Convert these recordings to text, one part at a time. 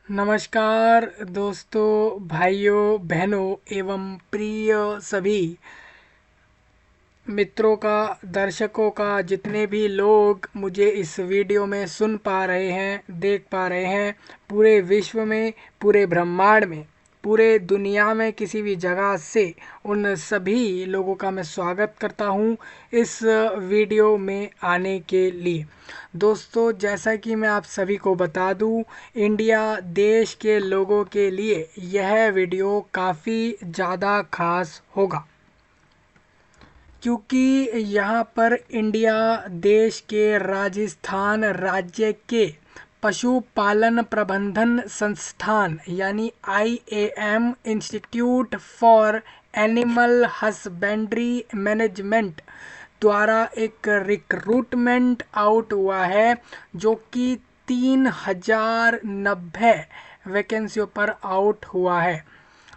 नमस्कार दोस्तों, भाइयों, बहनों एवं प्रिय सभी मित्रों का, दर्शकों का, जितने भी लोग मुझे इस वीडियो में सुन पा रहे हैं, देख पा रहे हैं, पूरे विश्व में, पूरे ब्रह्मांड में, पूरे दुनिया में किसी भी जगह से, उन सभी लोगों का मैं स्वागत करता हूं इस वीडियो में आने के लिए। दोस्तों, जैसा कि मैं आप सभी को बता दूं, इंडिया देश के लोगों के लिए यह वीडियो काफ़ी ज़्यादा खास होगा, क्योंकि यहाँ पर इंडिया देश के राजस्थान राज्य के पशुपालन प्रबंधन संस्थान यानी IAM institute for animal husbandry management द्वारा एक रिक्रूटमेंट आउट हुआ है, जो कि 3090 वैकेंसियों पर आउट हुआ है।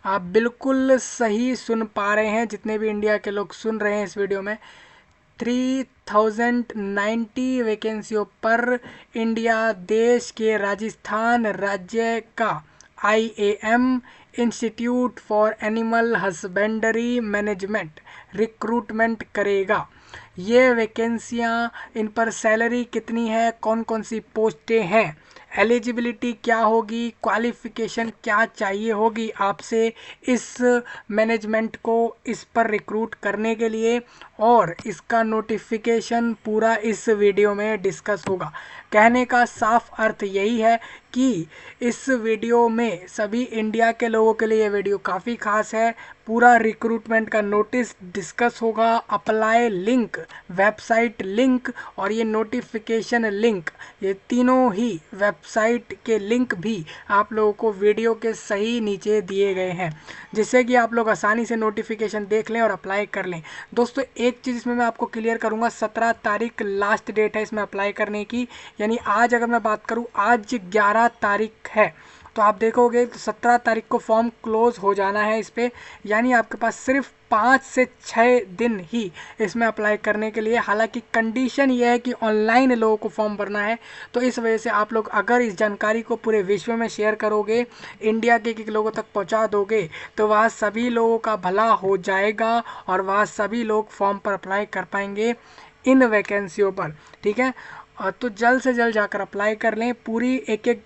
आप बिल्कुल सही सुन पा रहे हैं, जितने भी इंडिया के लोग सुन रहे हैं इस वीडियो में। 3090 वैकेंसियों पर इंडिया देश के राजस्थान राज्य का IAM institute for animal husbandry management recruitment करेगा। ये वैकेंसियाँ, इन पर सैलरी कितनी है, कौन कौन सी पोस्टें हैं, एलिजिबिलिटी क्या होगी, क्वालिफ़िकेशन क्या चाहिए होगी आपसे इस मैनेजमेंट को इस पर रिक्रूट करने के लिए, और इसका नोटिफिकेशन पूरा इस वीडियो में डिस्कस होगा। कहने का साफ अर्थ यही है कि इस वीडियो में सभी इंडिया के लोगों के लिए ये वीडियो काफ़ी खास है। पूरा रिक्रूटमेंट का नोटिस डिस्कस होगा, अप्लाई लिंक, वेबसाइट लिंक और ये नोटिफिकेशन लिंक, ये तीनों ही वेबसाइट के लिंक भी आप लोगों को वीडियो के सही नीचे दिए गए हैं, जिससे कि आप लोग आसानी से नोटिफिकेशन देख लें और अप्लाई कर लें। दोस्तों, एक चीज़ इसमें मैं आपको क्लियर करूंगा, 17 तारीख लास्ट डेट है इसमें अप्लाई करने की। यानी आज अगर मैं बात करूं, आज 11 तारीख है, तो आप देखोगे तो 17 तारीख को फॉर्म क्लोज हो जाना है इस पर। यानी आपके पास सिर्फ 5 से 6 दिन ही इसमें अप्लाई करने के लिए। हालांकि कंडीशन ये है कि ऑनलाइन लोगों को फॉर्म भरना है, तो इस वजह से आप लोग अगर इस जानकारी को पूरे विश्व में शेयर करोगे, इंडिया के लोगों तक पहुंचा दोगे, तो वह सभी लोगों का भला हो जाएगा और वह सभी लोग फॉर्म पर अप्लाई कर पाएंगे इन वैकेंसियों पर। ठीक है, तो जल्द से जल्द जाकर अप्लाई कर लें। पूरी एक एक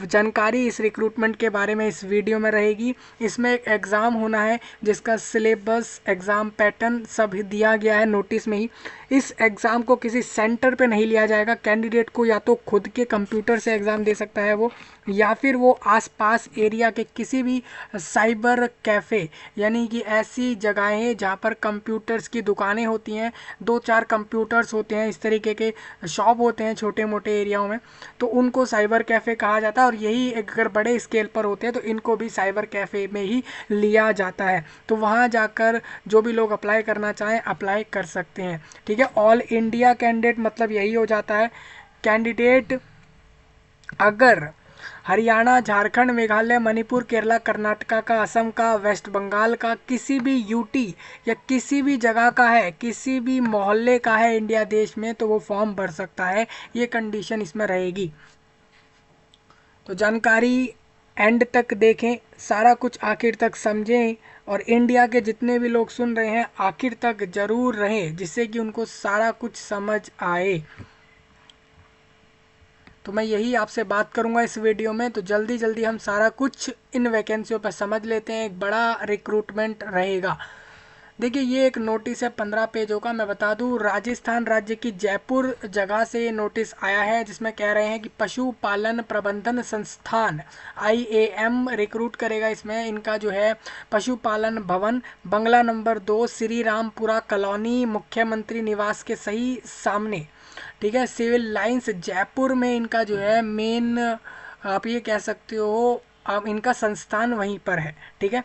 जानकारी इस रिक्रूटमेंट के बारे में इस वीडियो में रहेगी। इसमें एक एग्ज़ाम होना है, जिसका सिलेबस, एग्ज़ाम पैटर्न सब दिया गया है नोटिस में ही। इस एग्ज़ाम को किसी सेंटर पे नहीं लिया जाएगा। कैंडिडेट को या तो खुद के कंप्यूटर से एग्ज़ाम दे सकता है वो, या फिर वो आसपास एरिया के किसी भी साइबर कैफ़े, यानी कि ऐसी जगहें जहाँ पर कंप्यूटर्स की दुकानें होती हैं, 2-4 कंप्यूटर्स होते हैं, इस तरीके के शॉप होते हैं छोटे मोटे एरियाओं में, तो उनको साइबर कैफ़े कहा जाता है। और यही अगर बड़े स्केल पर होते हैं तो इनको भी साइबर कैफ़े में ही लिया जाता है। तो वहाँ जाकर जो भी लोग अप्लाई करना चाहें अप्लाई कर सकते हैं। ठीक है, ऑल इंडिया कैंडिडेट मतलब यही हो जाता है, कैंडिडेट अगर हरियाणा, झारखंड, मेघालय, मणिपुर, केरला, कर्नाटका का, असम का, वेस्ट बंगाल का, किसी भी यूटी या किसी भी जगह का है, किसी भी मोहल्ले का है इंडिया देश में, तो वो फॉर्म भर सकता है। ये कंडीशन इसमें रहेगी। तो जानकारी एंड तक देखें, सारा कुछ आखिर तक समझें, और इंडिया के जितने भी लोग सुन रहे हैं आखिर तक ज़रूर रहें, जिससे कि उनको सारा कुछ समझ आए। तो मैं यही आपसे बात करूंगा इस वीडियो में। तो जल्दी जल्दी हम सारा कुछ इन वैकेंसियों पर समझ लेते हैं। एक बड़ा रिक्रूटमेंट रहेगा। देखिए, ये एक नोटिस है 15 पेजों का। मैं बता दूं, राजस्थान राज्य की जयपुर जगह से ये नोटिस आया है, जिसमें कह रहे हैं कि पशुपालन प्रबंधन संस्थान IAM रिक्रूट करेगा। इसमें इनका जो है पशुपालन भवन, बंगला नंबर 2, श्री रामपुरा कॉलोनी, मुख्यमंत्री निवास के सही सामने। ठीक है, सिविल लाइंस जयपुर में इनका जो है मेन, आप ये कह सकते हो, आप इनका संस्थान वहीं पर है। ठीक है,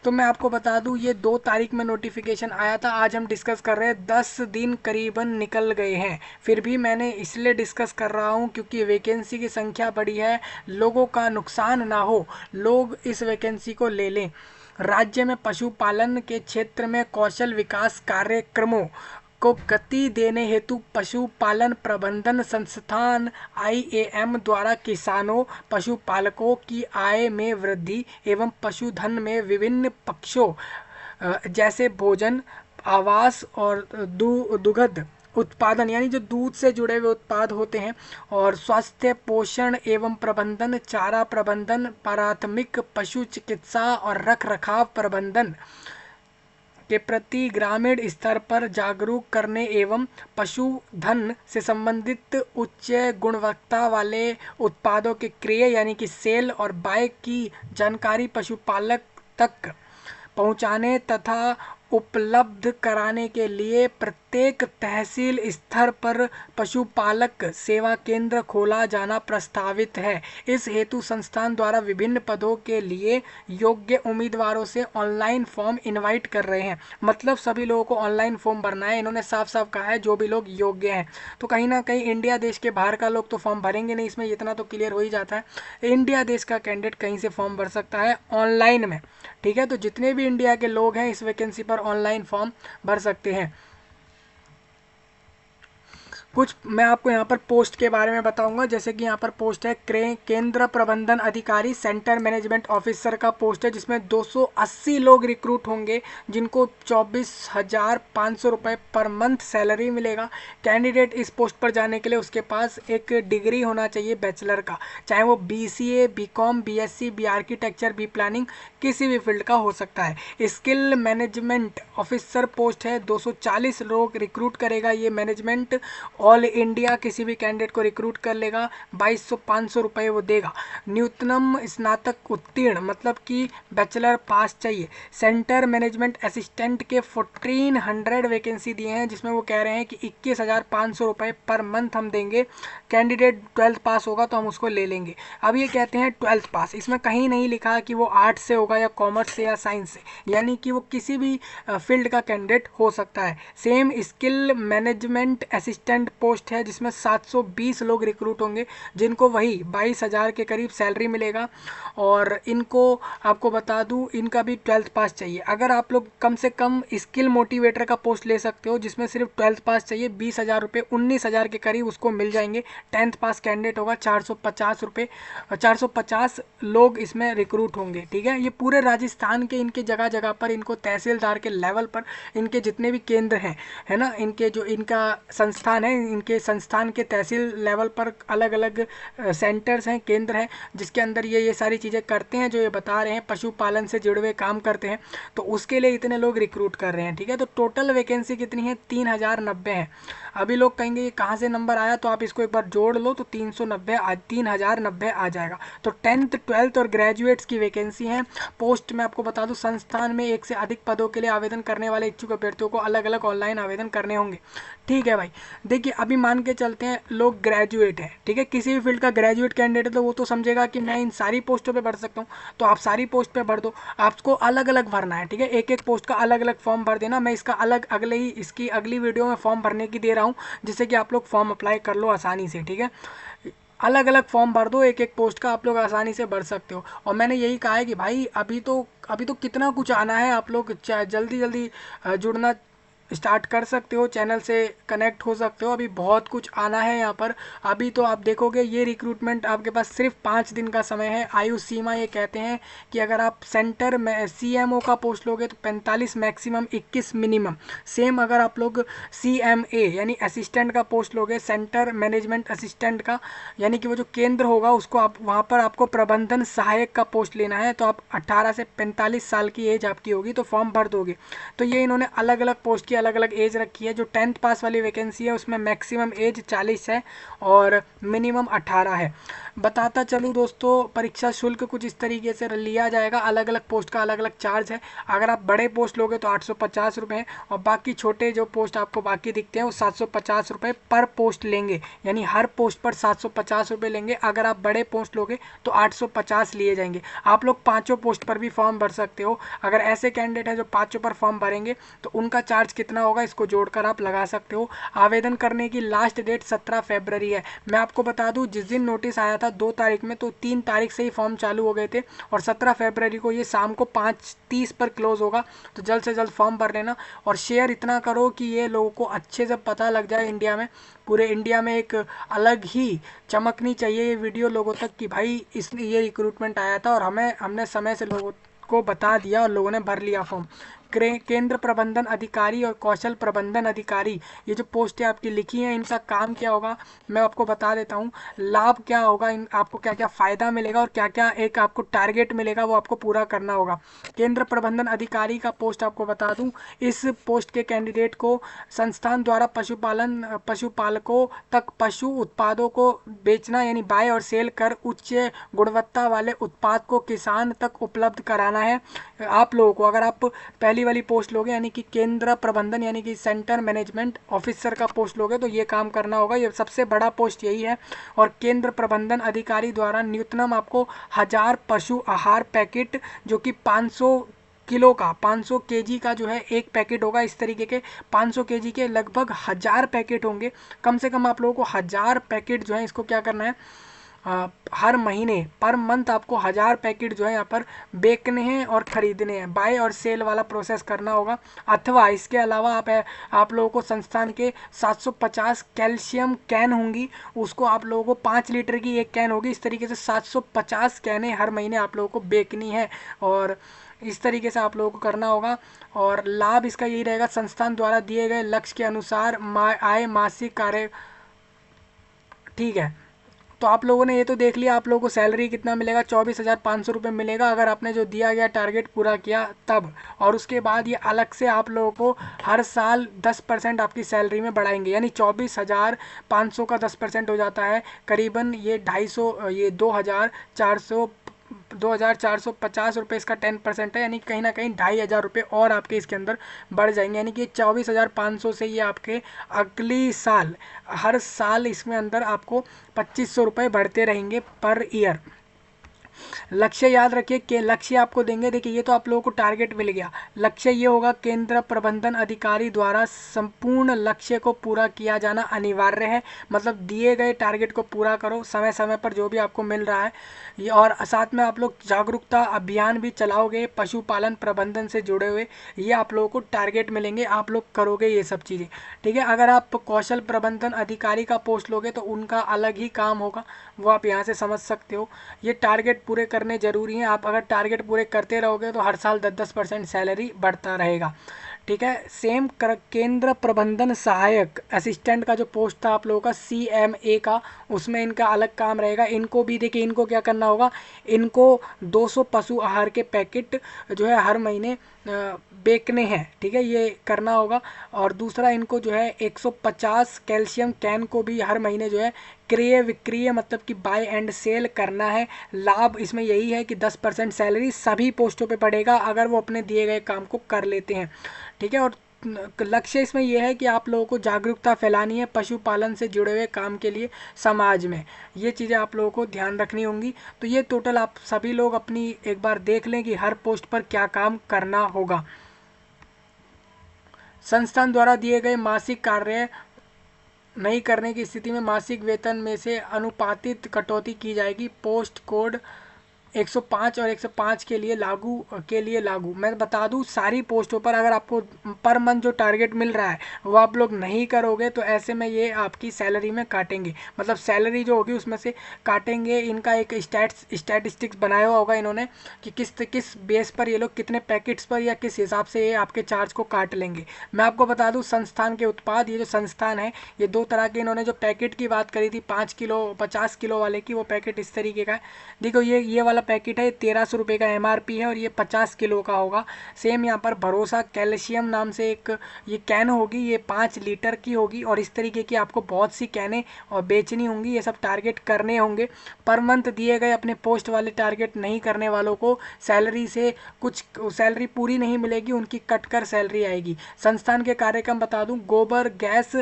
तो मैं आपको बता दूं, ये 2 तारीख में नोटिफिकेशन आया था। आज हम डिस्कस कर रहे हैं, 10 दिन करीबन निकल गए हैं। फिर भी मैंने इसलिए डिस्कस कर रहा हूं क्योंकि वैकेंसी की संख्या बड़ी है, लोगों का नुकसान ना हो, लोग इस वैकेंसी को ले लें। राज्य में पशुपालन के क्षेत्र में कौशल विकास कार्यक्रमों को गति देने हेतु पशुपालन प्रबंधन संस्थान IAM द्वारा किसानों पशुपालकों की आय में वृद्धि एवं पशुधन में विभिन्न पक्षों जैसे भोजन, आवास और दुग्ध उत्पादन, यानी जो दूध से जुड़े हुए उत्पाद होते हैं, और स्वास्थ्य पोषण एवं प्रबंधन, चारा प्रबंधन, प्राथमिक पशु चिकित्सा और रख रखाव प्रबंधन के प्रति ग्रामीण स्तर पर जागरूक करने एवं पशुधन से संबंधित उच्च गुणवत्ता वाले उत्पादों के क्रय यानी कि सेल और बाय की जानकारी पशुपालक तक पहुंचाने तथा उपलब्ध कराने के लिए प्रत्येक तहसील स्तर पर पशुपालक सेवा केंद्र खोला जाना प्रस्तावित है। इस हेतु संस्थान द्वारा विभिन्न पदों के लिए योग्य उम्मीदवारों से ऑनलाइन फॉर्म इनवाइट कर रहे हैं। मतलब सभी लोगों को ऑनलाइन फॉर्म भरना है, इन्होंने साफ साफ कहा है, जो भी लोग योग्य हैं। तो कहीं ना कहीं इंडिया देश के बाहर का लोग तो फॉर्म भरेंगे नहीं, इसमें इतना तो क्लियर हो ही जाता है। इंडिया देश का कैंडिडेट कहीं से फॉर्म भर सकता है ऑनलाइन में, ठीक है। तो जितने भी इंडिया के लोग हैं इस वैकेंसी पर ऑनलाइन फॉर्म भर सकते हैं। कुछ मैं आपको यहाँ पर पोस्ट के बारे में बताऊंगा, जैसे कि यहाँ पर पोस्ट है केंद्र प्रबंधन अधिकारी सेंटर मैनेजमेंट ऑफिसर का पोस्ट है, जिसमें 280 लोग रिक्रूट होंगे, जिनको 24,500 रुपये पर मंथ सैलरी मिलेगा। कैंडिडेट इस पोस्ट पर जाने के लिए उसके पास एक डिग्री होना चाहिए बैचलर का, चाहे वो BCA, BCom, BSc, B architecture, B planning, किसी भी फील्ड का हो सकता है। स्किल मैनेजमेंट ऑफिसर पोस्ट है, 240 लोग रिक्रूट करेगा ये मैनेजमेंट। ऑल इंडिया किसी भी कैंडिडेट को रिक्रूट कर लेगा, 2200-500 रुपये वो देगा। न्यूनतम स्नातक उत्तीर्ण मतलब कि बैचलर पास चाहिए। सेंटर मैनेजमेंट असिस्टेंट के 1400 वैकेंसी दिए हैं, जिसमें वो कह रहे हैं कि 21,500 रुपये पर मंथ हम देंगे। कैंडिडेट 12th पास होगा तो हम उसको ले लेंगे। अब ये कहते हैं 12th पास, इसमें कहीं नहीं लिखा कि वो आर्ट्स से होगा या कॉमर्स से या साइंस से, यानी कि वो किसी भी फील्ड का कैंडिडेट हो सकता है। Same skill management assistant post है, जिसमें 720 लोग रिक्रूट होंगे, जिनको वही 22,000 के करीब सैलरी मिलेगा। और इनको आपको बता दूं, इनका भी 12th पास चाहिए। अगर आप लोग कम से कम स्किल मोटिवेटर का पोस्ट ले सकते हो, जिसमें सिर्फ 12th पास चाहिए, 20,000 रुपये, 19,000 के करीब उसको मिल जाएंगे। 10th पास कैंडिडेट होगा, 450 रुपये, 450 लोग इसमें रिक्रूट होंगे, ठीक है। ये पूरे राजस्थान के इनके जगह जगह पर इनको तहसीलदार के लेवल पर इनके जितने भी केंद्र हैं, है ना, इनके जो इनका संस्थान है, इनके संस्थान के तहसील लेवल पर अलग अलग सेंटर्स हैं, केंद्र हैं, जिसके अंदर ये सारी चीज़ें करते हैं जो ये बता रहे हैं, पशुपालन से जुड़े हुए काम करते हैं। तो उसके लिए इतने लोग रिक्रूट कर रहे हैं, ठीक है। तो टोटल वैकेंसी कितनी है? 3090 है। अभी लोग कहेंगे ये कहाँ से नंबर आया, तो आप इसको एक बार जोड़ लो तो 3090 आ जाएगा। तो 10th 12th और ग्रेजुएट्स की वैकेंसी है। पोस्ट में आपको बता दूं, संस्थान में एक से अधिक पदों के लिए आवेदन करने वाले इच्छुक अभ्यर्थियों को अलग अलग ऑनलाइन आवेदन करने होंगे, ठीक है भाई। देखिए अभी मान के चलते हैं लोग ग्रेजुएट हैं, ठीक है, किसी भी फील्ड का ग्रेजुएट कैंडिडेट है, तो वो तो समझेगा कि मैं इन सारी पोस्टों पे भर सकता हूँ, तो आप सारी पोस्ट पे भर दो। आपको अलग अलग भरना है, ठीक है, एक एक पोस्ट का अलग अलग फॉर्म भर देना। मैं इसका अलग इसकी अगली वीडियो में फॉर्म भरने की दे रहा हूँ, जिससे कि आप लोग फॉर्म अप्लाई कर लो आसानी से, ठीक है। अलग अलग फॉर्म भर दो, एक एक पोस्ट का आप लोग आसानी से भर सकते हो। और मैंने यही कहा है कि भाई अभी तो कितना कुछ आना है, आप लोग जल्दी जल्दी जुड़ना स्टार्ट कर सकते हो, चैनल से कनेक्ट हो सकते हो। अभी बहुत कुछ आना है यहाँ पर। अभी तो आप देखोगे ये रिक्रूटमेंट आपके पास सिर्फ 5 दिन का समय है। आयु सीमा ये कहते हैं कि अगर आप सेंटर में CMO का पोस्ट लोगे तो 45 मैक्सिमम, 21 मिनिमम। सेम अगर आप लोग CMA यानी असिस्टेंट का पोस्ट लोगे, सेंटर मैनेजमेंट असिस्टेंट का, यानी कि वो जो केंद्र होगा उसको आप वहाँ पर आपको प्रबंधन सहायक का पोस्ट लेना है, तो आप 18 से 45 साल की एज आपकी होगी तो फॉर्म भर दोगे। तो ये इन्होंने अलग अलग पोस्ट की अलग अलग एज रखी है। जो 10th पास वाली वैकेंसी है उसमें मैक्सिमम एज 40 है और मिनिमम 18 है। बताता चलूँ दोस्तों, परीक्षा शुल्क कुछ इस तरीके से लिया जाएगा, अलग अलग पोस्ट का अलग अलग चार्ज है। अगर आप बड़े पोस्ट लोगे तो 850 रुपये, और बाकी छोटे जो पोस्ट आपको बाकी दिखते हैं वो 750 रुपये पर पोस्ट लेंगे, यानी हर पोस्ट पर 750 रुपये लेंगे। अगर आप बड़े पोस्ट लोगे तो 850 लिए जाएंगे। आप लोग 5 पोस्ट पर भी फॉर्म भर सकते हो। अगर ऐसे कैंडिडेट हैं जो 5 पर फॉर्म भरेंगे तो उनका चार्ज कितना कितना होगा इसको जोड़कर आप लगा सकते हो। आवेदन करने की लास्ट डेट 17 फरवरी है। मैं आपको बता दूं जिस दिन नोटिस आया था 2 तारीख में, तो 3 तारीख से ही फॉर्म चालू हो गए थे और 17 फरवरी को ये शाम को 5:30 पर क्लोज होगा। तो जल्द से जल्द फॉर्म भर लेना और शेयर इतना करो कि ये लोगों को अच्छे से पता लग जाए। इंडिया में, पूरे इंडिया में एक अलग ही चमकनी चाहिए ये वीडियो लोगों तक कि भाई इस ये रिक्रूटमेंट आया था और हमने समय से लोगों को बता दिया और लोगों ने भर लिया फॉर्म। केंद्र प्रबंधन अधिकारी और कौशल प्रबंधन अधिकारी, ये जो पोस्टें आपकी लिखी हैं इनका काम क्या होगा मैं आपको बता देता हूँ। लाभ क्या होगा, इन आपको क्या क्या फ़ायदा मिलेगा और क्या क्या एक आपको टारगेट मिलेगा वो आपको पूरा करना होगा। केंद्र प्रबंधन अधिकारी का पोस्ट आपको बता दूँ, इस पोस्ट के कैंडिडेट को संस्थान द्वारा पशुपालकों तक पशु उत्पादों को बेचना यानी बाय और सेल कर उच्च गुणवत्ता वाले उत्पाद को किसान तक उपलब्ध कराना है आप लोगों को। अगर आप पहली वाली पोस्ट लोगे यानी कि केंद्र प्रबंधन यानी कि सेंटर मैनेजमेंट ऑफिसर का पोस्ट लोगे तो ये काम करना होगा, ये सबसे बड़ा पोस्ट यही है। और केंद्र प्रबंधन अधिकारी द्वारा न्यूनतम आपको 1000 पशु आहार पैकेट जो कि 500 किलो का 500 केजी का जो है एक पैकेट होगा। इस तरीके के 500 केजी के लगभग 1000 पैकेट होंगे। कम से कम आप लोगों को 1000 पैकेट जो है इसको क्या करना है, हर महीने पर मंथ आपको 1000 पैकेट जो है यहाँ पर बेचने हैं और ख़रीदने हैं। बाय और सेल वाला प्रोसेस करना होगा। अथवा इसके अलावा आप लोगों को संस्थान के 750 कैल्शियम कैन होंगी, उसको आप लोगों को 5 लीटर की एक कैन होगी। इस तरीके से 750 कैनें हर महीने आप लोगों को बेचनी है और इस तरीके से आप लोगों को करना होगा। और लाभ इसका यही रहेगा, संस्थान द्वारा दिए गए लक्ष्य के अनुसार आय मासिक कार्य, ठीक है। तो आप लोगों ने ये तो देख लिया आप लोगों को सैलरी कितना मिलेगा, 24,500 रुपये मिलेगा अगर आपने जो दिया गया टारगेट पूरा किया तब। और उसके बाद ये अलग से आप लोगों को हर साल 10% आपकी सैलरी में बढ़ाएंगे, यानी 24,500 का 10% हो जाता है करीबन ये 250 ये 2,450 रुपये इसका 10% है, यानी कहीं ना कहीं 2,500 रुपये और आपके इसके अंदर बढ़ जाएंगे। यानी कि 24,500 से ये आपके अगली साल हर साल इसमें अंदर आपको 2,500 रुपये बढ़ते रहेंगे पर ईयर। लक्ष्य याद रखिए कि लक्ष्य आपको देंगे, देखिए ये तो आप लोगों को टारगेट मिल गया। लक्ष्य ये होगा केंद्र प्रबंधन अधिकारी द्वारा संपूर्ण लक्ष्य को पूरा किया जाना अनिवार्य है, मतलब दिए गए टारगेट को पूरा करो समय समय पर जो भी आपको मिल रहा है ये। और साथ में आप लोग जागरूकता अभियान भी चलाओगे पशुपालन प्रबंधन से जुड़े हुए, ये आप लोगों को टारगेट मिलेंगे, आप लोग करोगे ये सब चीज़ें, ठीक है। अगर आप कौशल प्रबंधन अधिकारी का पोस्ट लोगे तो उनका अलग ही काम होगा, वो आप यहाँ से समझ सकते हो। ये टारगेट पूरे करने ज़रूरी हैं, आप अगर टारगेट पूरे करते रहोगे तो हर साल 10% सैलरी बढ़ता रहेगा, ठीक है। सेम केंद्र प्रबंधन सहायक असिस्टेंट का जो पोस्ट था आप लोगों का CMA का, उसमें इनका अलग काम रहेगा। इनको भी देखिए इनको क्या करना होगा, इनको 200 पशु आहार के पैकेट जो है हर महीने बेचने हैं, ठीक है, ये करना होगा। और दूसरा इनको जो है 150 कैल्शियम कैन को भी हर महीने जो है क्रय विक्रय मतलब कि बाय एंड सेल करना है। लाभ इसमें यही है कि 10% सैलरी सभी पोस्टों पे पड़ेगा अगर वो अपने दिए गए काम को कर लेते हैं, ठीक है। और लक्ष्य इसमें यह है कि आप लोगों को जागरूकता फैलानी है पशुपालन से जुड़े हुए काम के लिए समाज में, ये चीज़ें आप लोगों को ध्यान रखनी होंगी। तो ये टोटल आप सभी लोग अपनी एक बार देख लें कि हर पोस्ट पर क्या काम करना होगा। संस्थान द्वारा दिए गए मासिक कार्य नहीं करने की स्थिति में मासिक वेतन में से अनुपातित कटौती की जाएगी। पोस्ट कोड 105 और 105 के लिए लागू मैं बता दूं सारी पोस्टों पर अगर आपको पर मंथ जो टारगेट मिल रहा है वो आप लोग नहीं करोगे तो ऐसे में ये आपकी सैलरी में काटेंगे, मतलब सैलरी जो होगी उसमें से काटेंगे। इनका एक स्टैटिस्टिक्स बनाया हुआ होगा इन्होंने कि किस बेस पर ये लोग कितने पैकेट्स पर या किस हिसाब से ये आपके चार्ज को काट लेंगे। मैं आपको बता दूँ संस्थान के उत्पाद, ये जो संस्थान है ये 2 तरह के, इन्होंने जो पैकेट की बात करी थी 5 किलो 50 किलो वाले की, वो पैकेट इस तरीके का है। देखो ये वाला पैकेट है 1300 रुपये का MRP है और ये 50 किलो का होगा। सेम यहाँ पर भरोसा कैल्शियम नाम से एक ये कैन होगी, ये 5 लीटर की होगी और इस तरीके की आपको बहुत सी कैनें और बेचनी होंगी। ये सब टारगेट करने होंगे पर मंथ दिए गए। अपने पोस्ट वाले टारगेट नहीं करने वालों को सैलरी से कुछ सैलरी पूरी नहीं मिलेगी, उनकी कट कर सैलरी आएगी। संस्थान के कार्यक्रम बता दूं, गोबर गैस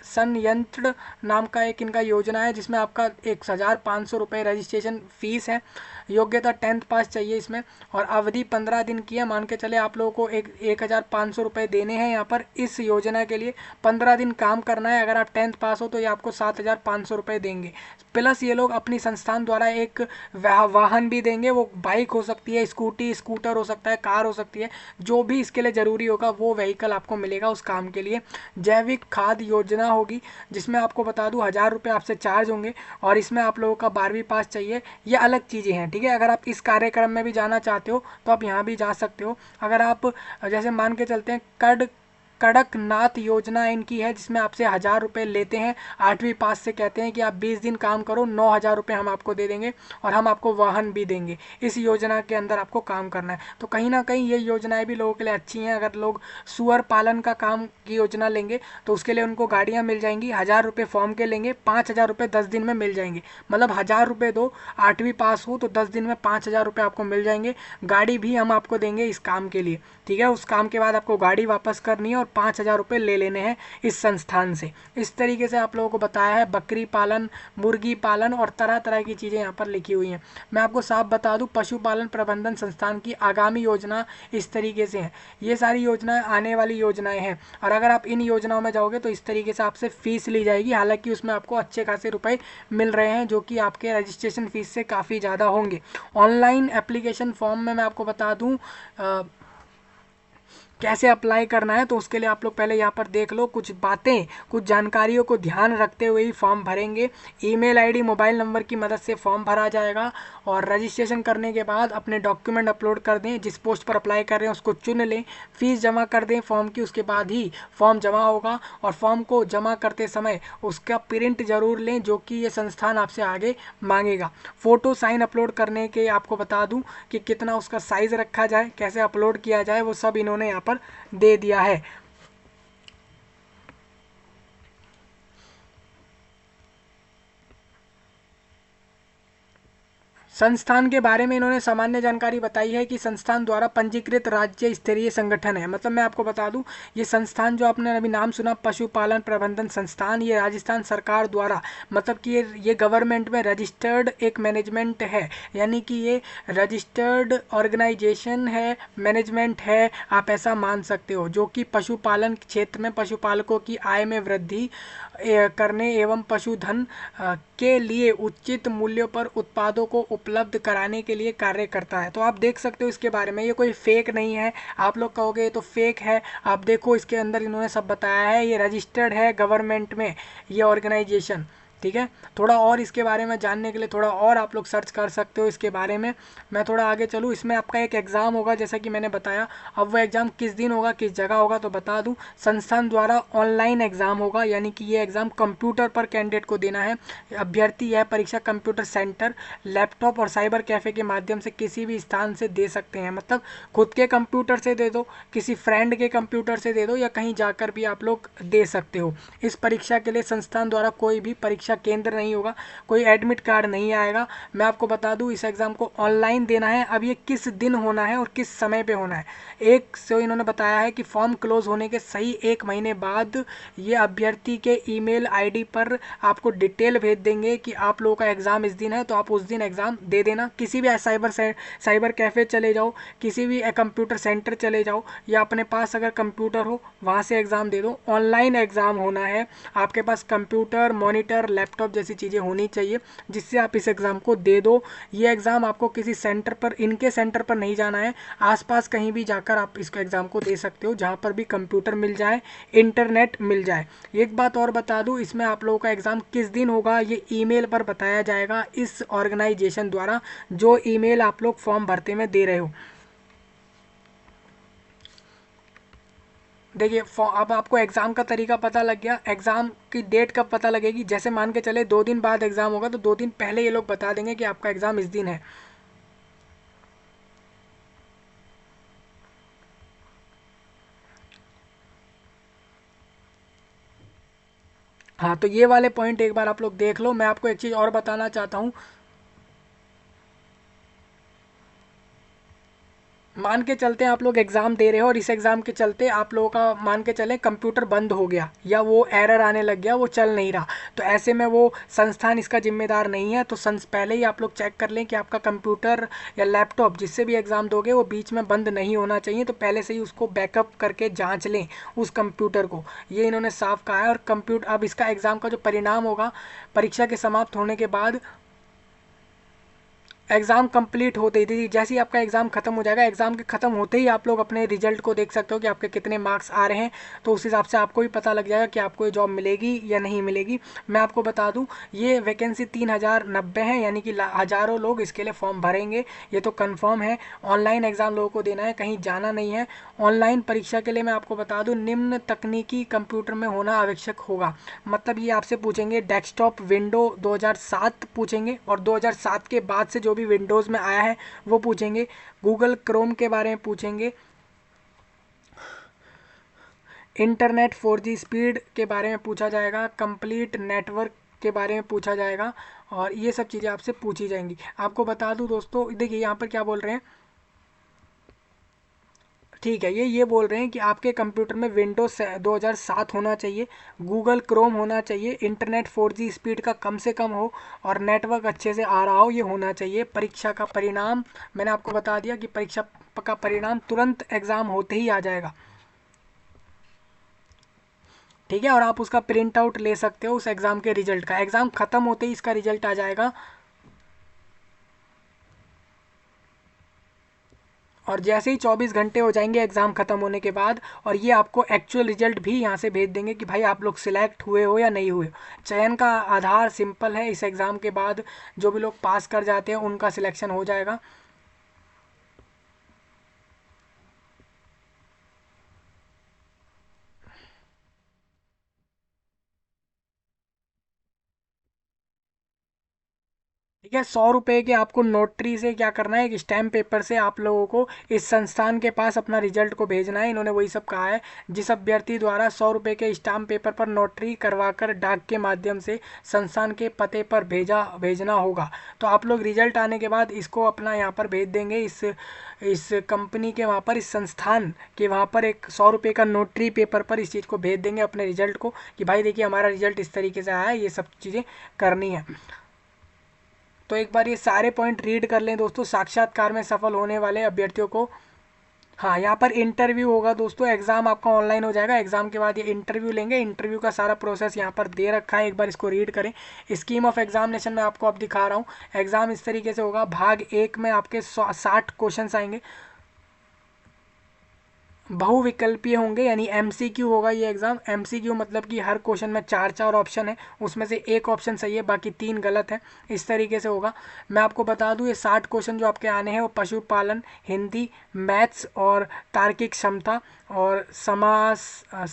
संयंत्र नाम का एक इनका योजना है जिसमें आपका 1,500 रुपये रजिस्ट्रेशन फीस है। योग्यता 10th पास चाहिए इसमें, और अवधि 15 दिन की है। मान के चले आप लोगों को 1,500 रुपये देने हैं यहाँ पर इस योजना के लिए, 15 दिन काम करना है। अगर आप 10th पास हो तो ये आपको 7,500 रुपये देंगे, प्लस ये लोग अपनी संस्थान द्वारा एक वाहन भी देंगे। वो बाइक हो सकती है, स्कूटी, स्कूटर हो सकता है, कार हो सकती है, जो भी इसके लिए ज़रूरी होगा वो व्हीकल आपको मिलेगा उस काम के लिए। जैविक खाद योजना होगी जिसमें आपको बता दूं 1,000 रुपये आपसे चार्ज होंगे, और इसमें आप लोगों का 12वीं पास चाहिए। ये अलग चीज़ें हैं, ठीक है। अगर आप इस कार्यक्रम में भी जाना चाहते हो तो आप यहाँ भी जा सकते हो। अगर आप जैसे मान के चलते हैं कड़कनाथ योजना इनकी है, जिसमें आपसे 1,000 रुपये लेते हैं 8वीं पास से। कहते हैं कि आप 20 दिन काम करो, 9,000 रुपये हम आपको दे देंगे, और हम आपको वाहन भी देंगे। इस योजना के अंदर आपको काम करना है। तो कहीं ना कहीं ये योजनाएं भी लोगों के लिए अच्छी हैं। अगर लोग सुअर पालन का काम की योजना लेंगे तो उसके लिए उनको गाड़ियाँ मिल जाएंगी। 1,000 रुपये फॉर्म के लेंगे, 5,000 रुपये 10 दिन में मिल जाएंगे। मतलब 1,000 रुपये दो, 8वीं पास हो तो 10 दिन में 5,000 रुपये आपको मिल जाएंगे। गाड़ी भी हम आपको देंगे इस काम के लिए, ठीक है। उस काम के बाद आपको गाड़ी वापस करनी है और 5,000 रुपये ले लेने हैं इस संस्थान से। इस तरीके से आप लोगों को बताया है। बकरी पालन, मुर्गी पालन और तरह तरह की चीज़ें यहाँ पर लिखी हुई हैं। मैं आपको साफ बता दूं, पशुपालन प्रबंधन संस्थान की आगामी योजना इस तरीके से है। ये सारी योजनाएं आने वाली योजनाएं हैं, और अगर आप इन योजनाओं में जाओगे तो इस तरीके से आपसे फीस ली जाएगी। हालांकि उसमें आपको अच्छे खासे रुपए मिल रहे हैं, जो कि आपके रजिस्ट्रेशन फीस से काफ़ी ज़्यादा होंगे। ऑनलाइन एप्लीकेशन फॉर्म में मैं आपको बता दूं कैसे अप्लाई करना है। तो उसके लिए आप लोग पहले यहाँ पर देख लो, कुछ बातें, कुछ जानकारियों को ध्यान रखते हुए ही फॉर्म भरेंगे। ईमेल आईडी, मोबाइल नंबर की मदद से फॉर्म भरा जाएगा, और रजिस्ट्रेशन करने के बाद अपने डॉक्यूमेंट अपलोड कर दें। जिस पोस्ट पर अप्लाई कर रहे हैं उसको चुन लें, फीस जमा कर दें फॉर्म की, उसके बाद ही फॉर्म जमा होगा। और फॉर्म को जमा करते समय उसका प्रिंट जरूर लें, जो कि ये संस्थान आपसे आगे मांगेगा। फ़ोटो साइन अपलोड करने के आपको बता दूं कि कितना उसका साइज़ रखा जाए, कैसे अपलोड किया जाए, वो सब इन्होंने यहाँ पर दे दिया है। संस्थान के बारे में इन्होंने सामान्य जानकारी बताई है कि संस्थान द्वारा पंजीकृत राज्य स्तरीय संगठन है। मतलब मैं आपको बता दूं, ये संस्थान जो आपने अभी नाम सुना, पशुपालन प्रबंधन संस्थान, ये राजस्थान सरकार द्वारा, मतलब कि ये गवर्नमेंट में रजिस्टर्ड एक मैनेजमेंट है। यानी कि ये रजिस्टर्ड ऑर्गेनाइजेशन है, मैनेजमेंट है, आप ऐसा मान सकते हो, जो कि पशुपालन क्षेत्र में पशुपालकों की आय में वृद्धि करने एवं पशुधन के लिए उचित मूल्यों पर उत्पादों को उपलब्ध कराने के लिए कार्य करता है। तो आप देख सकते हो इसके बारे में, ये कोई फेक नहीं है। आप लोग कहोगे ये तो फेक है, आप देखो इसके अंदर इन्होंने सब बताया है। ये रजिस्टर्ड है गवर्नमेंट में ये ऑर्गेनाइजेशन, ठीक है। थोड़ा और इसके बारे में जानने के लिए थोड़ा और आप लोग सर्च कर सकते हो इसके बारे में। मैं थोड़ा आगे चलूँ, इसमें आपका एक एग्ज़ाम होगा जैसा कि मैंने बताया। अब वो एग्ज़ाम किस दिन होगा, किस जगह होगा, तो बता दूं, संस्थान द्वारा ऑनलाइन एग्ज़ाम होगा। यानी कि ये एग्ज़ाम कंप्यूटर पर कैंडिडेट को देना है। अभ्यर्थी यह परीक्षा कंप्यूटर सेंटर, लैपटॉप और साइबर कैफ़े के माध्यम से किसी भी स्थान से दे सकते हैं। मतलब खुद के कंप्यूटर से दे दो, किसी फ्रेंड के कंप्यूटर से दे दो, या कहीं जाकर भी आप लोग दे सकते हो। इस परीक्षा के लिए संस्थान द्वारा कोई भी परीक्षा केंद्र नहीं होगा, कोई एडमिट कार्ड नहीं आएगा। मैं आपको बता दूं, इस एग्ज़ाम को ऑनलाइन देना है। अब ये किस दिन होना है और किस समय पे होना है, एक से इन्होंने बताया है कि फॉर्म क्लोज होने के सही 1 महीने बाद ये अभ्यर्थी के ईमेल आईडी पर आपको डिटेल भेज देंगे कि आप लोगों का एग्ज़ाम इस दिन है, तो आप उस दिन एग्ज़ाम दे देना। किसी भी साइबर कैफ़े चले जाओ, किसी भी कंप्यूटर सेंटर चले जाओ, या अपने पास अगर कंप्यूटर हो वहाँ से एग्ज़ाम दे दो। ऑनलाइन एग्ज़ाम होना है, आपके पास कंप्यूटर, मॉनिटर, लैपटॉप जैसी चीज़ें होनी चाहिए, जिससे आप इस एग्ज़ाम को दे दो। ये एग्ज़ाम आपको किसी सेंटर पर, इनके सेंटर पर नहीं जाना है, आसपास कहीं भी जाकर आप इसको एग्ज़ाम को दे सकते हो, जहाँ पर भी कंप्यूटर मिल जाए, इंटरनेट मिल जाए। एक बात और बता दूँ, इसमें आप लोगों का एग्ज़ाम किस दिन होगा ये ईमेल पर बताया जाएगा इस ऑर्गेनाइजेशन द्वारा, जो ईमेल आप लोग फॉर्म भरते में दे रहे हो। देखिए, अब आपको एग्ज़ाम का तरीका पता लग गया। एग्ज़ाम की डेट कब पता लगेगी, जैसे मान के चले 2 दिन बाद एग्ज़ाम होगा, तो 2 दिन पहले ये लोग बता देंगे कि आपका एग्ज़ाम इस दिन है। हाँ, तो ये वाले पॉइंट एक बार आप लोग देख लो। मैं आपको एक चीज़ और बताना चाहता हूँ। मान के चलते हैं आप लोग एग्ज़ाम दे रहे हो और इस एग्ज़ाम के चलते आप लोगों का मान के चलें कंप्यूटर बंद हो गया या वो एरर आने लग गया, वो चल नहीं रहा, तो ऐसे में वो संस्थान इसका जिम्मेदार नहीं है। तो पहले ही आप लोग चेक कर लें कि आपका कंप्यूटर या लैपटॉप जिससे भी एग्ज़ाम दोगे वो बीच में बंद नहीं होना चाहिए, तो पहले से ही उसको बैकअप करके जाँच लें उस कंप्यूटर को, ये इन्होंने साफ कहा है। और कंप्यूटर अब इसका एग्ज़ाम का जो परिणाम होगा परीक्षा के समाप्त होने के बाद, एग्ज़ाम कंप्लीट होते ही जैसे ही आपका एग्ज़ाम खत्म हो जाएगा, एग्ज़ाम के ख़त्म होते ही आप लोग अपने रिजल्ट को देख सकते हो कि आपके कितने मार्क्स आ रहे हैं, तो उस हिसाब से आपको भी पता लग जाएगा कि आपको ये जॉब मिलेगी या नहीं मिलेगी। मैं आपको बता दूं ये वैकेंसी 3090 है, यानी कि हज़ारों लोग इसके लिए फॉर्म भरेंगे, ये तो कन्फर्म है। ऑनलाइन एग्ज़ाम लोगों को देना है, कहीं जाना नहीं है। ऑनलाइन परीक्षा के लिए मैं आपको बता दूँ निम्न तकनीकी कंप्यूटर में होना आवश्यक होगा, मतलब ये आपसे पूछेंगे डेस्कटॉप विंडो 2007 पूछेंगे, और 2007 के बाद से जो भी विंडोज़ में आया है वो पूछेंगे। गूगल क्रोम के बारे में पूछेंगे, इंटरनेट 4G स्पीड के बारे में पूछा जाएगा, कंप्लीट नेटवर्क के बारे में पूछा जाएगा, और ये सब चीज़ें आपसे पूछी जाएंगी। आपको बता दूं दोस्तों, देखिए यहाँ पर क्या बोल रहे हैं, ठीक है, ये बोल रहे हैं कि आपके कंप्यूटर में विंडोज 2007 होना चाहिए, गूगल क्रोम होना चाहिए, इंटरनेट 4G स्पीड का कम से कम हो, और नेटवर्क अच्छे से आ रहा हो, ये होना चाहिए। परीक्षा का परिणाम मैंने आपको बता दिया कि परीक्षा का परिणाम तुरंत एग्ज़ाम होते ही आ जाएगा, ठीक है। और आप उसका प्रिंट आउट ले सकते हो उस एग्ज़ाम के रिजल्ट का, एग्ज़ाम ख़त्म होते ही इसका रिजल्ट आ जाएगा। और जैसे ही 24 घंटे हो जाएंगे एग्ज़ाम ख़त्म होने के बाद, और ये आपको एक्चुअल रिजल्ट भी यहाँ से भेज देंगे कि भाई आप लोग सिलेक्ट हुए हो या नहीं हुए। चयन का आधार सिंपल है, इस एग्ज़ाम के बाद जो भी लोग पास कर जाते हैं उनका सिलेक्शन हो जाएगा। ठीक है, 100 रुपये के आपको नोटरी से क्या करना है, एक स्टैम्प पेपर से आप लोगों को इस संस्थान के पास अपना रिजल्ट को भेजना है। इन्होंने वही सब कहा है, जिस अभ्यर्थी द्वारा 100 रुपये के स्टैम्प पेपर पर नोटरी करवाकर डाक के माध्यम से संस्थान के पते पर भेजना होगा। तो आप लोग रिजल्ट आने के बाद इसको अपना यहाँ पर भेज देंगे, इस कंपनी के वहाँ पर, इस संस्थान के वहाँ पर एक 100 रुपये का नोटरी पेपर पर इस चीज़ को भेज देंगे अपने रिजल्ट को, कि भाई देखिए हमारा रिजल्ट इस तरीके से आया है, ये सब चीज़ें करनी है। तो एक बार ये सारे पॉइंट रीड कर लें दोस्तों, साक्षात्कार में सफल होने वाले अभ्यर्थियों को। हाँ, यहाँ पर इंटरव्यू होगा दोस्तों, एग्ज़ाम आपका ऑनलाइन हो जाएगा, एग्ज़ाम के बाद ये इंटरव्यू लेंगे, इंटरव्यू का सारा प्रोसेस यहाँ पर दे रखा है, एक बार इसको रीड करें। स्कीम ऑफ एग्जामिनेशन में आपको अब दिखा रहा हूँ। एग्ज़ाम इस तरीके से होगा, भाग 1 में आपके 60 क्वेश्चन आएंगे, बहुविकल्पीय होंगे, यानी एमसीक्यू होगा ये एग्ज़ाम। एमसीक्यू मतलब कि हर क्वेश्चन में 4 ऑप्शन है, उसमें से एक ऑप्शन सही है, बाकी 3 गलत है, इस तरीके से होगा। मैं आपको बता दूं ये 60 क्वेश्चन जो आपके आने हैं वो पशुपालन, हिंदी, मैथ्स और तार्किक क्षमता, और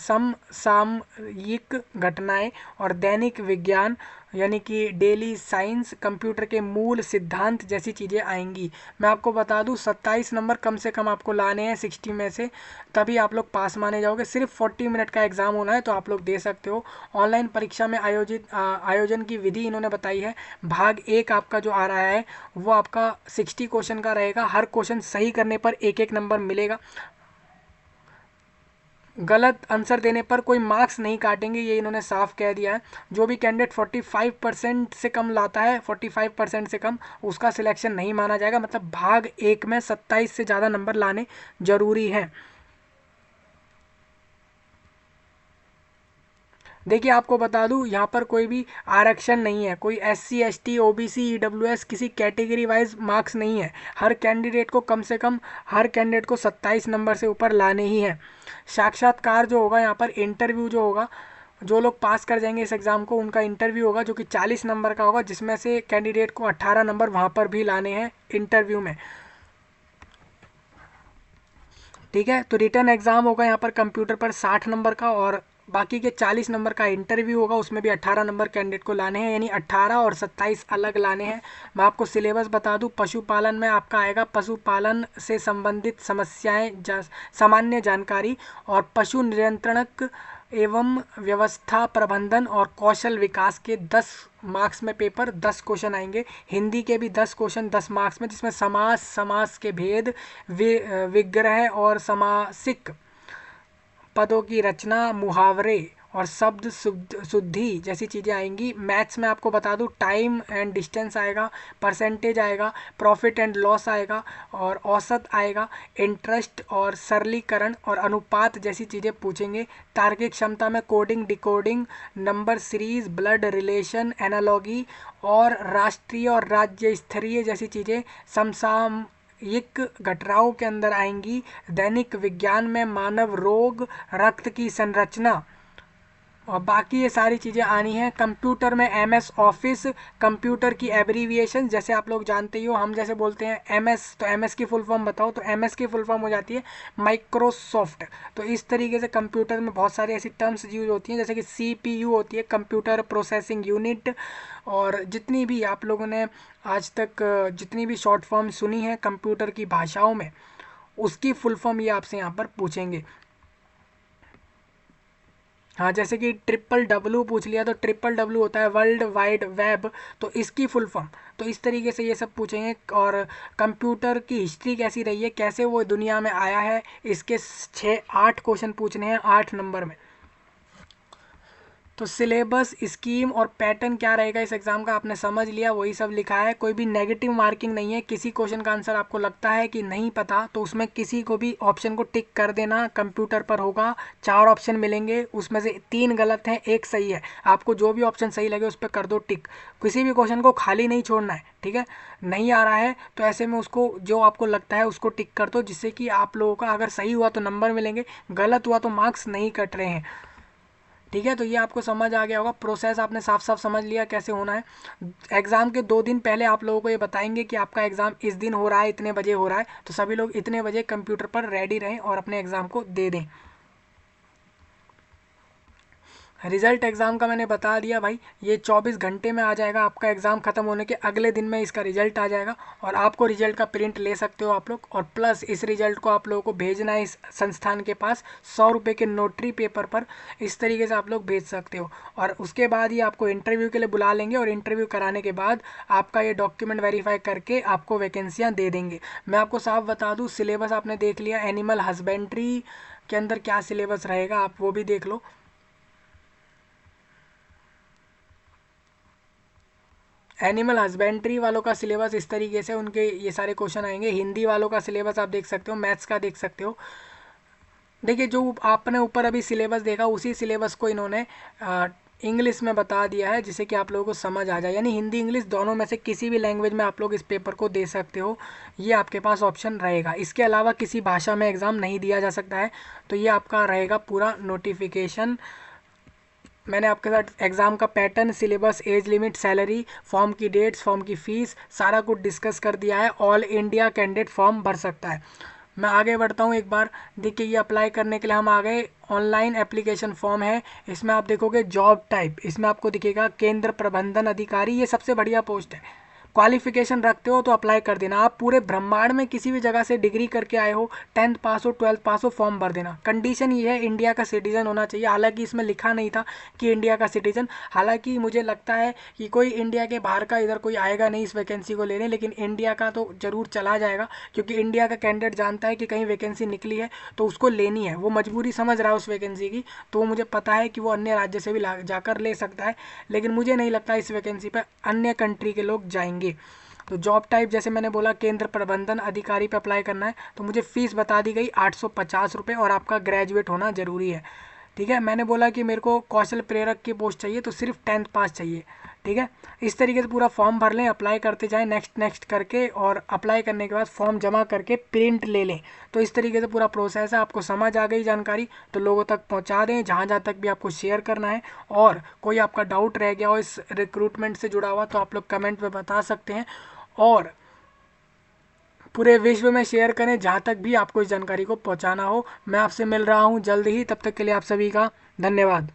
समसामयिक घटनाएं, और दैनिक विज्ञान यानी कि डेली साइंस, कंप्यूटर के मूल सिद्धांत जैसी चीज़ें आएंगी। मैं आपको बता दूं 27 नंबर कम से कम आपको लाने हैं 60 में से, तभी आप लोग पास माने जाओगे। सिर्फ 40 मिनट का एग्ज़ाम होना है, तो आप लोग दे सकते हो। ऑनलाइन परीक्षा में आयोजन की विधि इन्होंने बताई है। भाग 1 आपका जो आ रहा है वो आपका 60 क्वेश्चन का रहेगा, हर क्वेश्चन सही करने पर एक एक नंबर मिलेगा, गलत आंसर देने पर कोई मार्क्स नहीं काटेंगे, ये इन्होंने साफ कह दिया है। जो भी कैंडिडेट 45% से कम लाता है, 45% से कम, उसका सिलेक्शन नहीं माना जाएगा। मतलब भाग 1 में 27 से ज़्यादा नंबर लाने ज़रूरी हैं। देखिए आपको बता दूं यहाँ पर कोई भी आरक्षण नहीं है, कोई SC ST OBC EWS किसी कैटेगरी वाइज मार्क्स नहीं है। हर कैंडिडेट को कम से कम, हर कैंडिडेट को 27 नंबर से ऊपर लाने ही हैं। साक्षात्कार जो होगा यहाँ पर, इंटरव्यू जो होगा, जो लोग पास कर जाएंगे इस एग्ज़ाम को उनका इंटरव्यू होगा, जो कि 40 नंबर का होगा, जिसमें से कैंडिडेट को 18 नंबर वहाँ पर भी लाने हैं इंटरव्यू में। ठीक है, तो रिटर्न एग्ज़ाम होगा यहाँ पर कंप्यूटर पर 60 नंबर का, और बाकी के 40 नंबर का इंटरव्यू होगा, उसमें भी 18 नंबर कैंडिडेट को लाने हैं, यानी 18 और 27 अलग लाने हैं। मैं आपको सिलेबस बता दूं, पशुपालन में आपका आएगा पशुपालन से संबंधित समस्याएं, सामान्य जानकारी, और पशु नियंत्रणक एवं व्यवस्था प्रबंधन और कौशल विकास के 10 मार्क्स में पेपर, 10 क्वेश्चन आएंगे। हिंदी के भी 10 क्वेश्चन 10 मार्क्स में, जिसमें समास के भेद, विग्रह और समासिक पदों की रचना, मुहावरे और शब्द शुद्धि जैसी चीज़ें आएंगी। मैथ्स में आपको बता दूं, टाइम एंड डिस्टेंस आएगा, परसेंटेज आएगा, प्रॉफिट एंड लॉस आएगा, और औसत आएगा, इंटरेस्ट और सरलीकरण और अनुपात जैसी चीज़ें पूछेंगे। तार्किक क्षमता में coding, decoding, number series, blood relation, analogy और राष्ट्रीय और राज्य स्तरीय जैसी चीज़ें समसामयिक घटनाओं के अंदर आएंगी। दैनिक विज्ञान में मानव रोग, रक्त की संरचना और बाकी ये सारी चीज़ें आनी हैं। कंप्यूटर में MS ऑफिस, कंप्यूटर की एब्रीविएशन, जैसे आप लोग जानते ही हो, हम जैसे बोलते हैं MS, तो MS की फुल फॉर्म बताओ, तो MS की फुल फॉर्म हो जाती है माइक्रोसॉफ्ट। तो इस तरीके से कंप्यूटर में बहुत सारी ऐसी टर्म्स यूज होती हैं, जैसे कि CPU होती है, कंप्यूटर प्रोसेसिंग यूनिट, और जितनी भी आप लोगों ने आज तक जितनी भी शॉर्ट फॉर्म सुनी है कंप्यूटर की भाषाओं में, उसकी फुल फॉर्म ये आपसे यहाँ पर पूछेंगे। हाँ, जैसे कि WWW पूछ लिया, तो WWW होता है वर्ल्ड वाइड वेब, तो इसकी फुल फॉर्म, तो इस तरीके से ये सब पूछेंगे। और कंप्यूटर की हिस्ट्री कैसी रही है, कैसे वो दुनिया में आया है, इसके 6-8 क्वेश्चन पूछने हैं 8 नंबर में। तो सिलेबस, स्कीम और पैटर्न क्या रहेगा इस एग्ज़ाम का आपने समझ लिया, वही सब लिखा है। कोई भी नेगेटिव मार्किंग नहीं है। किसी क्वेश्चन का आंसर आपको लगता है कि नहीं पता, तो उसमें किसी को भी ऑप्शन को टिक कर देना। कंप्यूटर पर होगा 4 ऑप्शन मिलेंगे, उसमें से 3 गलत हैं, 1 सही है। आपको जो भी ऑप्शन सही लगे उस पर कर दो टिक। किसी भी क्वेश्चन को खाली नहीं छोड़ना है, ठीक है। नहीं आ रहा है तो ऐसे में उसको, जो आपको लगता है उसको टिक कर दो, जिससे कि आप लोगों का अगर सही हुआ तो नंबर मिलेंगे, गलत हुआ तो मार्क्स नहीं कट रहे हैं, ठीक है। तो ये आपको समझ आ गया होगा, प्रोसेस आपने साफ साफ समझ लिया कैसे होना है। एग्ज़ाम के 2 दिन पहले आप लोगों को ये बताएंगे कि आपका एग्ज़ाम इस दिन हो रहा है, इतने बजे हो रहा है, तो सभी लोग इतने बजे कंप्यूटर पर रेडी रहें और अपने एग्ज़ाम को दे दें। रिजल्ट एग्ज़ाम का मैंने बता दिया भाई, ये 24 घंटे में आ जाएगा। आपका एग्ज़ाम ख़त्म होने के अगले दिन में इसका रिजल्ट आ जाएगा, और आपको रिजल्ट का प्रिंट ले सकते हो आप लोग। और प्लस इस रिजल्ट को आप लोगों को भेजना है इस संस्थान के पास 100 रुपये के नोटरी पेपर पर, इस तरीके से आप लोग भेज सकते हो। और उसके बाद ही आपको इंटरव्यू के लिए बुला लेंगे, और इंटरव्यू कराने के बाद आपका ये डॉक्यूमेंट वेरीफाई करके आपको वैकेंसियाँ दे देंगे। मैं आपको साफ बता दूँ, सिलेबस आपने देख लिया, एनिमल हस्बेंड्री के अंदर क्या सिलेबस रहेगा आप वो भी देख लो। एनिमल हस्बेंड्री वालों का सिलेबस इस तरीके से, उनके ये सारे क्वेश्चन आएंगे। हिंदी वालों का सिलेबस आप देख सकते हो, मैथ्स का देख सकते हो। देखिए, जो आपने ऊपर अभी सिलेबस देखा, उसी सिलेबस को इन्होंने इंग्लिश में बता दिया है, जिससे कि आप लोगों को समझ आ जाए। यानी हिंदी इंग्लिश दोनों में से किसी भी लैंग्वेज में आप लोग इस पेपर को दे सकते हो, ये आपके पास ऑप्शन रहेगा। इसके अलावा किसी भाषा में एग्ज़ाम नहीं दिया जा सकता है। तो ये आपका रहेगा पूरा नोटिफिकेशन। मैंने आपके साथ एग्ज़ाम का pattern, syllabus, age limit, salary, form की डेट्स, फॉर्म की फ़ीस, सारा कुछ डिस्कस कर दिया है। ऑल इंडिया कैंडिडेट फॉर्म भर सकता है। मैं आगे बढ़ता हूँ एक बार। देखिए, ये अप्लाई करने के लिए हम आ गए। ऑनलाइन एप्लीकेशन फॉर्म है, इसमें आप देखोगे जॉब टाइप, इसमें आपको दिखेगा केंद्र प्रबंधन अधिकारी। ये सबसे बढ़िया पोस्ट है। क्वालिफिकेशन रखते हो तो अप्लाई कर देना। आप पूरे ब्रह्मांड में किसी भी जगह से डिग्री करके आए हो, 10th पास हो, 12th पास हो, फॉर्म भर देना। कंडीशन ये है, इंडिया का सिटीजन होना चाहिए। हालांकि इसमें लिखा नहीं था कि इंडिया का सिटीजन, हालांकि मुझे लगता है कि कोई इंडिया के बाहर का इधर कोई आएगा नहीं इस वैकेंसी को लेने, लेकिन इंडिया का तो ज़रूर चला जाएगा, क्योंकि इंडिया का कैंडिडेट जानता है कि कहीं वैकेंसी निकली है तो उसको लेनी है। वो मजबूरी समझ रहा है उस वैकेंसी की, तो वो मुझे पता है कि वो अन्य राज्य से भी जाकर ले सकता है, लेकिन मुझे नहीं लगता इस वैकेंसी पर अन्य कंट्री के लोग जाएंगे। तो जॉब टाइप जैसे मैंने बोला, केंद्र प्रबंधन अधिकारी पे अप्लाई करना है, तो मुझे फ़ीस बता दी गई 850 रुपये, और आपका ग्रेजुएट होना ज़रूरी है, ठीक है। मैंने बोला कि मेरे को कौशल प्रेरक की पोस्ट चाहिए, तो सिर्फ 10th पास चाहिए, ठीक है। इस तरीके से पूरा फॉर्म भर लें, अप्लाई करते जाएं नेक्स्ट नेक्स्ट करके, और अप्लाई करने के बाद फॉर्म जमा करके प्रिंट ले लें। तो इस तरीके से पूरा प्रोसेस है। आपको समझ आ गई जानकारी, तो लोगों तक पहुंचा दें, जहां जहां तक भी आपको शेयर करना है। और कोई आपका डाउट रह गया हो इस रिक्रूटमेंट से जुड़ा हुआ, तो आप लोग कमेंट में बता सकते हैं, और पूरे विश्व में शेयर करें जहाँ तक भी आपको इस जानकारी को पहुँचाना हो। मैं आपसे मिल रहा हूँ जल्द ही, तब तक के लिए आप सभी का धन्यवाद।